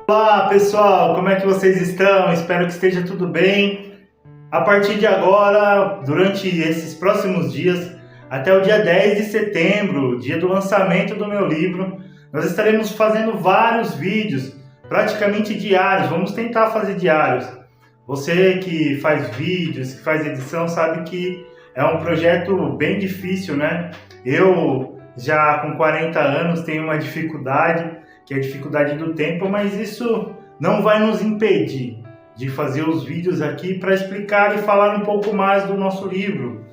Olá pessoal, como é que vocês estão? Espero que esteja tudo bem. A partir de agora, durante esses próximos dias, até o dia 10 de setembro, dia do lançamento do meu livro, nós estaremos fazendo vários vídeos, praticamente diários. Vamos tentar fazer diários. Você que faz vídeos, que faz edição, sabe que é um projeto bem difícil, né? Eu já com 40 anos tenho uma dificuldade, que é a dificuldade do tempo, mas isso não vai nos impedir de fazer os vídeos aqui para explicar e falar um pouco mais do nosso livro.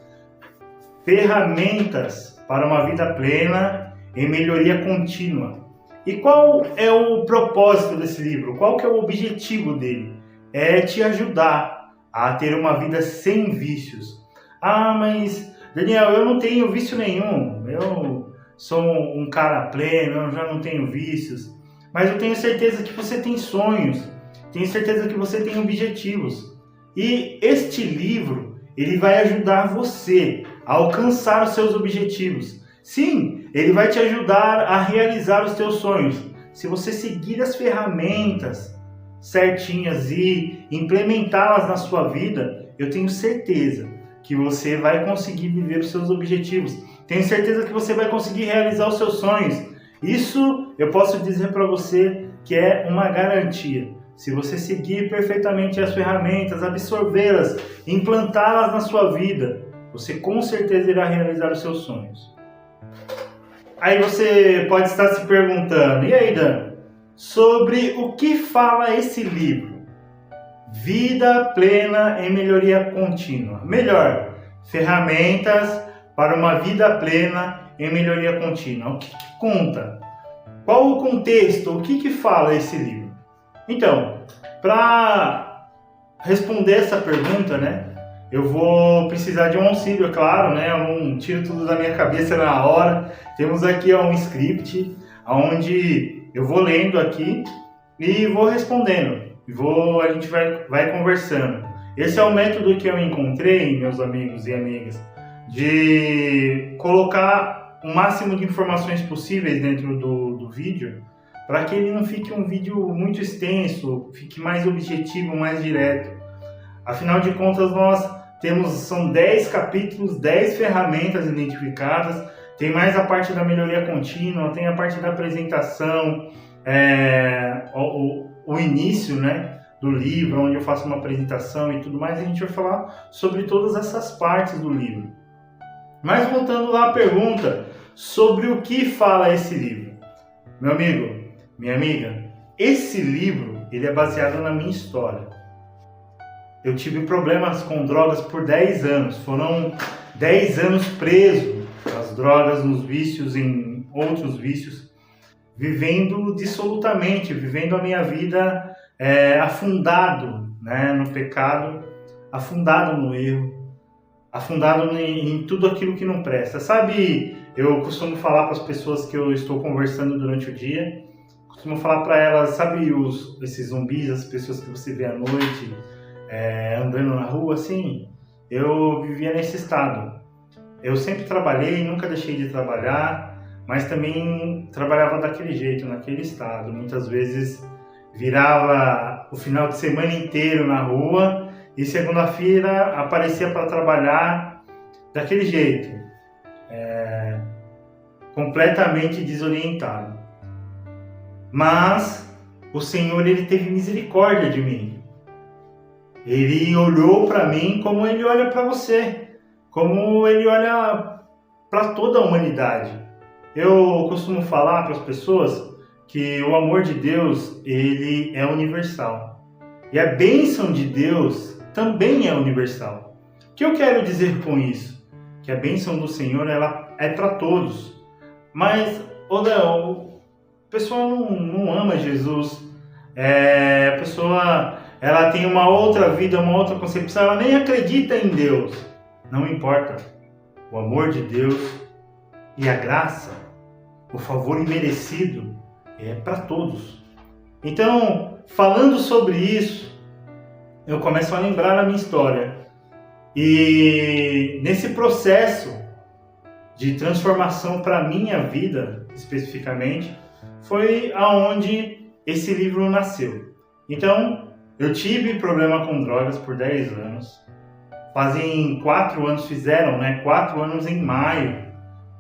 Ferramentas para uma vida plena em melhoria contínua. E qual é o propósito desse livro? Qual que é o objetivo dele? É te ajudar a ter uma vida sem vícios. Ah, mas Daniel, eu não tenho vício nenhum. Eu sou um cara pleno, eu já não tenho vícios. Mas eu tenho certeza que você tem sonhos. Tenho certeza que você tem objetivos. E este livro, ele vai ajudar você a alcançar os seus objetivos. Sim, ele vai te ajudar a realizar os teus sonhos. Se você seguir as ferramentas certinhas e implementá-las na sua vida, eu tenho certeza que você vai conseguir viver os seus objetivos. Tenho certeza que você vai conseguir realizar os seus sonhos. Isso eu posso dizer para você que é uma garantia. Se você seguir perfeitamente as ferramentas, absorvê-las, implantá-las na sua vida, você com certeza irá realizar os seus sonhos. Aí você pode estar se perguntando, e aí Dan, sobre o que fala esse livro? Vida plena em melhoria contínua. Melhor, ferramentas para uma vida plena em melhoria contínua. O que conta? Qual o contexto? O que fala esse livro? Então, para responder essa pergunta, né, eu vou precisar de um auxílio, é claro, né? Eu não tiro tudo da minha cabeça na hora. Temos aqui um script, onde eu vou lendo aqui e vou respondendo. A gente vai conversando. Esse é o método que eu encontrei, meus amigos e amigas, de colocar o máximo de informações possíveis dentro do vídeo, para que ele não fique um vídeo muito extenso, fique mais objetivo, mais direto. Afinal de contas, são 10 capítulos, 10 ferramentas identificadas, tem mais a parte da melhoria contínua, tem a parte da apresentação, o início, né, do livro, onde eu faço uma apresentação e tudo mais, e a gente vai falar sobre todas essas partes do livro. Mas voltando lá à pergunta, sobre o que fala esse livro? Meu amigo, minha amiga, esse livro ele é baseado na minha história. Eu tive problemas com drogas por 10 anos, foram 10 anos preso nas drogas, nos vícios, em outros vícios, vivendo dissolutamente, vivendo a minha vida afundado, né, no pecado, afundado no erro, afundado em tudo aquilo que não presta. Sabe, eu costumo falar para as pessoas que eu estou conversando durante o dia, costumo falar para elas, sabe esses zumbis, as pessoas que você vê à noite, andando na rua, assim, eu vivia nesse estado. Eu sempre trabalhei, nunca deixei de trabalhar, mas também trabalhava daquele jeito, naquele estado. Muitas vezes virava o final de semana inteiro na rua e segunda-feira aparecia para trabalhar daquele jeito, completamente desorientado. Mas o Senhor, ele teve misericórdia de mim. Ele olhou para mim como ele olha para você, como ele olha para toda a humanidade. Eu costumo falar para as pessoas que o amor de Deus, ele é universal. E a bênção de Deus também é universal. O que eu quero dizer com isso? Que a bênção do Senhor, ela é para todos. Mas, a pessoa não ama Jesus. A pessoa, ela tem uma outra vida, uma outra concepção, ela nem acredita em Deus. Não importa. O amor de Deus e a graça, o favor imerecido, é para todos. Então, falando sobre isso, eu começo a lembrar a minha história. E nesse processo de transformação para a minha vida, especificamente, foi aonde esse livro nasceu. Então, eu tive problema com drogas por 10 anos. Fazem 4 anos, fizeram, 4 anos em maio,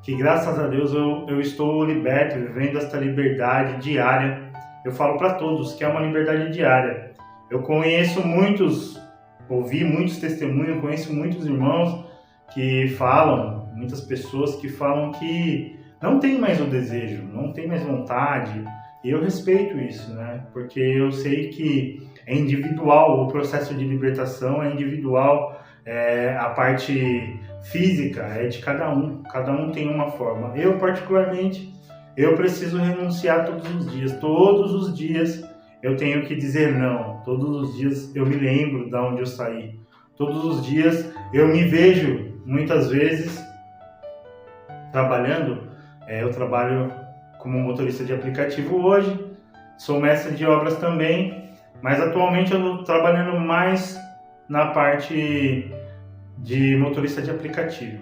que graças a Deus eu estou liberto, vivendo esta liberdade diária. Eu falo para todos que é uma liberdade diária. Eu conheço muitos, ouvi muitos testemunhos, conheço muitos irmãos que falam, muitas pessoas que falam que não tem mais o desejo, não tem mais vontade. E eu respeito isso, porque eu sei que é individual, o processo de libertação é individual, a parte física é de cada um tem uma forma. Eu, particularmente, eu preciso renunciar todos os dias eu tenho que dizer não, todos os dias eu me lembro de onde eu saí, todos os dias eu me vejo, muitas vezes, trabalhando, eu trabalho como motorista de aplicativo hoje, sou mestre de obras também, mas atualmente eu estou trabalhando mais na parte de motorista de aplicativo.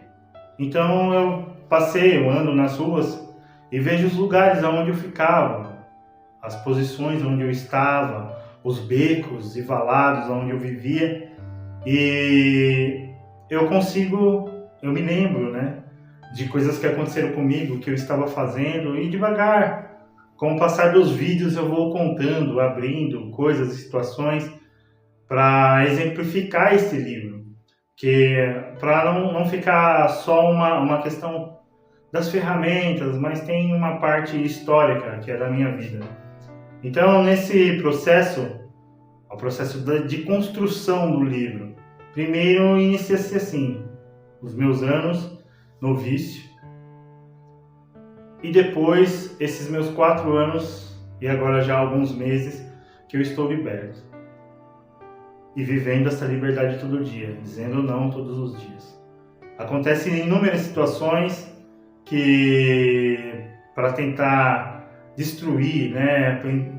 Então eu ando nas ruas e vejo os lugares onde eu ficava, as posições onde eu estava, os becos e valados onde eu vivia, e eu me lembro, de coisas que aconteceram comigo, que eu estava fazendo, e devagar, com o passar dos vídeos eu vou contando, abrindo coisas e situações para exemplificar esse livro, para não ficar só uma questão das ferramentas, mas tem uma parte histórica que é da minha vida. Então, nesse processo, o processo de construção do livro, primeiro inicia-se assim, os meus anos no vício, e depois esses meus 4 anos, e agora já há alguns meses, que eu estou liberto. E vivendo essa liberdade todo dia, dizendo não todos os dias. Acontecem inúmeras situações que, para tentar destruir,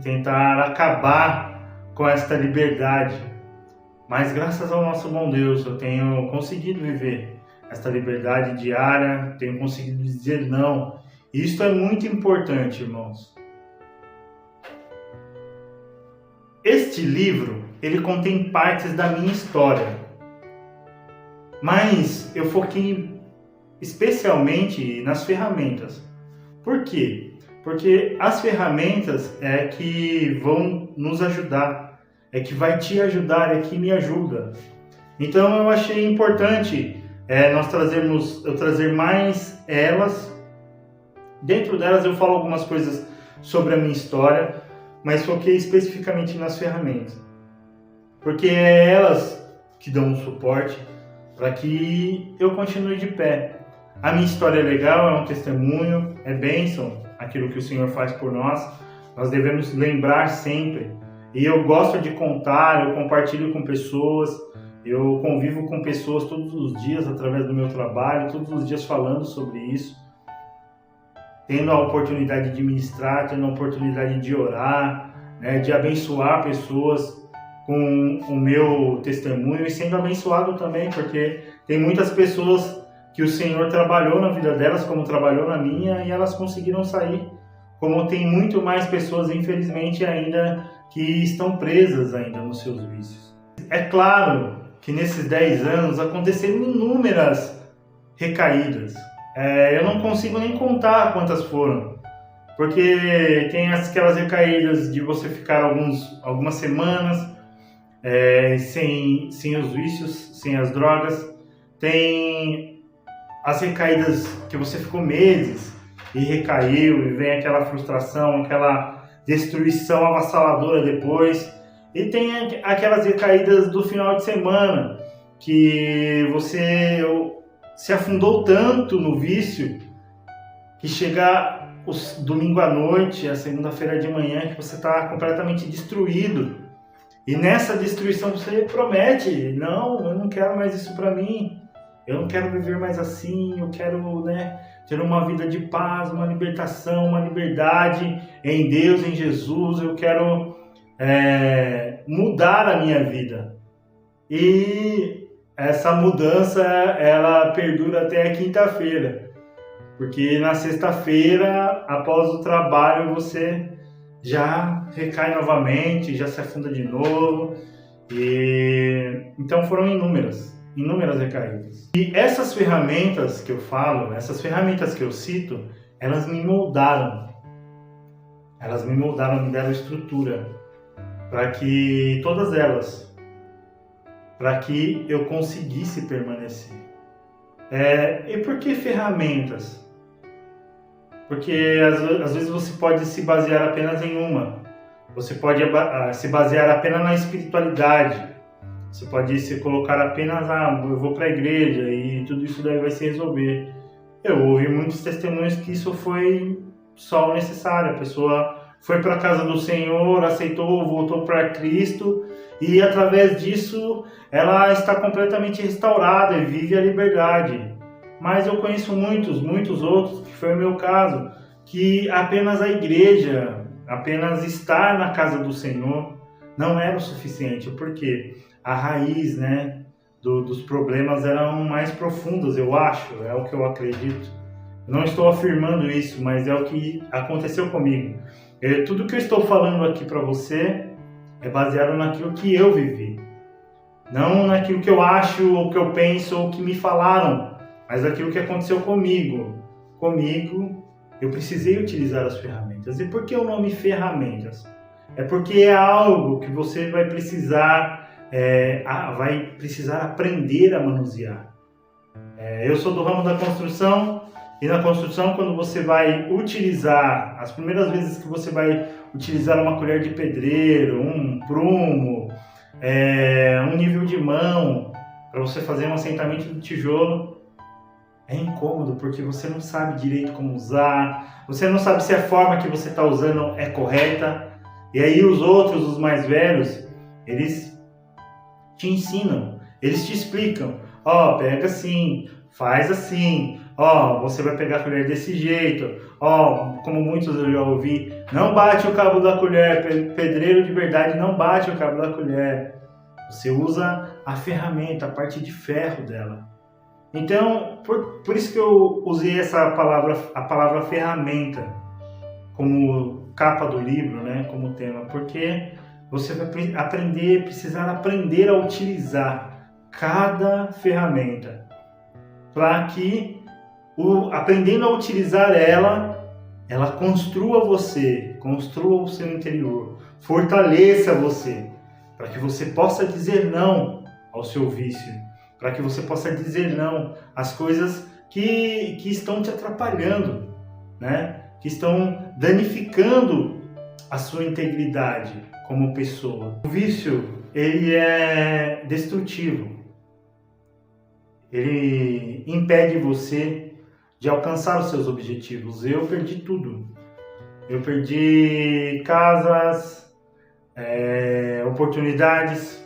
tentar acabar com esta liberdade. Mas graças ao nosso bom Deus, eu tenho conseguido viver esta liberdade diária, tenho conseguido dizer não. E isso é muito importante, irmãos. Este livro, ele contém partes da minha história, mas eu foquei especialmente nas ferramentas. Por quê? Porque as ferramentas é que vão nos ajudar, é que vai te ajudar, é que me ajuda. Então eu achei importante eu trazer mais elas. Dentro delas eu falo algumas coisas sobre a minha história, mas foquei especificamente nas ferramentas, porque é elas que dão um suporte para que eu continue de pé. A minha história é legal, é um testemunho, é bênção, aquilo que o Senhor faz por nós devemos lembrar sempre. E eu gosto de contar, eu compartilho com pessoas, eu convivo com pessoas todos os dias através do meu trabalho, todos os dias falando sobre isso, tendo a oportunidade de ministrar, tendo a oportunidade de orar, de abençoar pessoas com o meu testemunho, e sendo abençoado também, porque tem muitas pessoas que o Senhor trabalhou na vida delas, como trabalhou na minha, e elas conseguiram sair, como tem muito mais pessoas, infelizmente, ainda que estão presas ainda nos seus vícios. É claro que nesses 10 anos aconteceram inúmeras recaídas. Eu não consigo nem contar quantas foram, porque tem aquelas recaídas de você ficar algumas semanas sem os vícios, sem as drogas. Tem as recaídas que você ficou meses e recaiu, e vem aquela frustração, aquela destruição avassaladora depois. E tem aquelas recaídas do final de semana, que você se afundou tanto no vício que chega o domingo à noite, a segunda-feira de manhã, que você está completamente destruído. E nessa destruição você promete: não, eu não quero mais isso para mim, eu não quero viver mais assim, eu quero ter uma vida de paz, uma libertação, uma liberdade em Deus, em Jesus, eu quero mudar a minha vida. E essa mudança, ela perdura até a quinta-feira, porque na sexta-feira, após o trabalho, você já recai novamente, já se afunda de novo. E então foram inúmeras recaídas. E essas ferramentas que eu falo, essas ferramentas que eu cito, elas me moldaram. Elas me moldaram, me deram estrutura para que todas elas, para que eu conseguisse permanecer. E por que ferramentas? Porque às vezes você pode se basear apenas em uma. Você pode se basear apenas na espiritualidade. Você pode se colocar apenas, eu vou para a igreja e tudo isso daí vai se resolver. Eu ouvi muitos testemunhos que isso foi só o necessário. A pessoa foi para a casa do Senhor, aceitou, voltou para Cristo e através disso ela está completamente restaurada e vive a liberdade. Mas eu conheço muitos outros, que foi o meu caso, que apenas a igreja, apenas estar na casa do Senhor não era o suficiente, porque a raiz, né, dos problemas eram mais profundas, eu acho, é o que eu acredito. Eu não estou afirmando isso, mas é o que aconteceu comigo. Tudo que eu estou falando aqui para você é baseado naquilo que eu vivi. Não naquilo que eu acho, ou que eu penso, ou que me falaram, mas naquilo que aconteceu comigo. Comigo, eu precisei utilizar as ferramentas. E por que o nome ferramentas? É porque é algo que você vai precisar aprender a manusear. Eu sou do ramo da construção, e na construção, quando você vai utilizar, as primeiras vezes que você vai utilizar uma colher de pedreiro, um prumo, um nível de mão, para você fazer um assentamento do tijolo, é incômodo, porque você não sabe direito como usar, você não sabe se a forma que você está usando é correta, e aí os outros, os mais velhos, eles te ensinam, eles te explicam, pega assim, faz assim, você vai pegar a colher desse jeito, como muitos eu já ouvi, não bate o cabo da colher, pedreiro de verdade não bate o cabo da colher, você usa a ferramenta, a parte de ferro dela. Então, por isso que eu usei a palavra ferramenta, como capa do livro, né, como tema, porque você vai precisar aprender a utilizar cada ferramenta, para que, aprendendo a utilizar ela construa você, construa o seu interior, fortaleça você, para que você possa dizer não ao seu vício, para que você possa dizer não às coisas que estão te atrapalhando, né? Que estão danificando a sua integridade como pessoa. O vício, ele é destrutivo. Ele impede você de alcançar os seus objetivos. Eu perdi tudo. Eu perdi casas, oportunidades,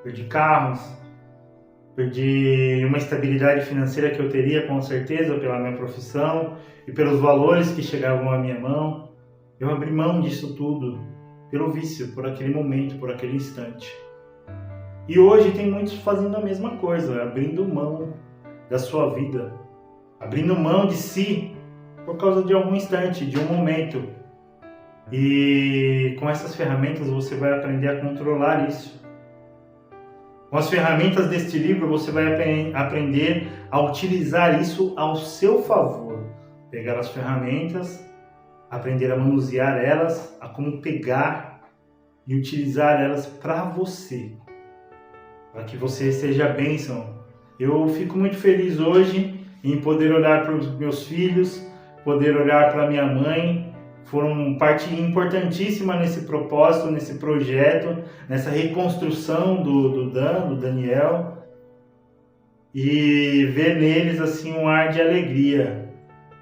perdi carros, perdi uma estabilidade financeira que eu teria com certeza pela minha profissão e pelos valores que chegavam à minha mão. Eu abri mão disso tudo pelo vício, por aquele momento, por aquele instante. E hoje tem muitos fazendo a mesma coisa, abrindo mão da sua vida, abrindo mão de si por causa de algum instante, de um momento. E com essas ferramentas você vai aprender a controlar isso. Com as ferramentas deste livro você vai aprender a utilizar isso ao seu favor. Pegar as ferramentas, aprender a manusear elas, a como pegar e utilizar elas para você. Para que você seja bênção. Eu fico muito feliz hoje em poder olhar para os meus filhos, poder olhar para minha mãe. Foram parte importantíssima nesse propósito, nesse projeto, nessa reconstrução do Daniel. E ver neles assim um ar de alegria,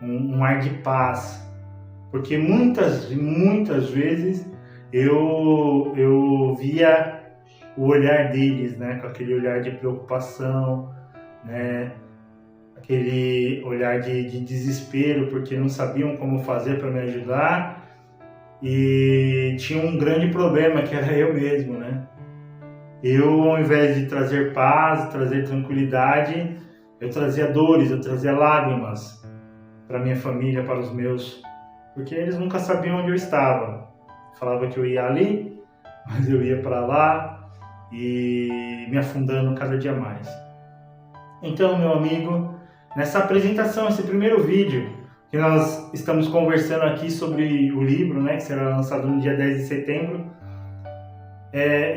um ar de paz. Porque muitas vezes eu via o olhar deles, né, com aquele olhar de preocupação, né, aquele olhar de desespero, porque não sabiam como fazer para me ajudar e tinha um grande problema que era eu mesmo, né? Eu, ao invés de trazer paz, trazer tranquilidade, eu trazia dores, eu trazia lágrimas para minha família, para os meus, porque eles nunca sabiam onde eu estava. Falava que eu ia ali, mas eu ia para lá e me afundando cada dia mais. Então, meu amigo, nessa apresentação, esse primeiro vídeo que nós estamos conversando aqui sobre o livro, né, que será lançado no dia 10 de setembro,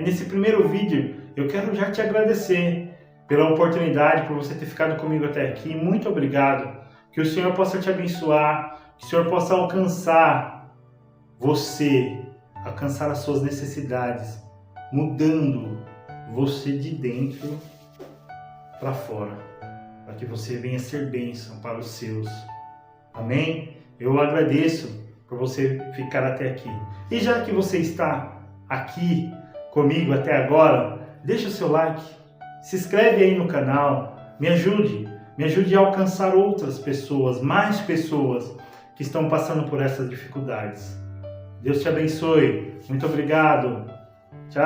nesse primeiro vídeo eu quero já te agradecer pela oportunidade, por você ter ficado comigo até aqui. Muito obrigado. Que o Senhor possa te abençoar, que o Senhor possa alcançar você, alcançar as suas necessidades, mudando você de dentro para fora, para que você venha ser bênção para os seus. Amém? Eu agradeço por você ficar até aqui. E já que você está aqui comigo até agora, deixa o seu like, se inscreve aí no canal, me ajude a alcançar outras pessoas, mais pessoas que estão passando por essas dificuldades. Deus te abençoe. Muito obrigado. Tchau.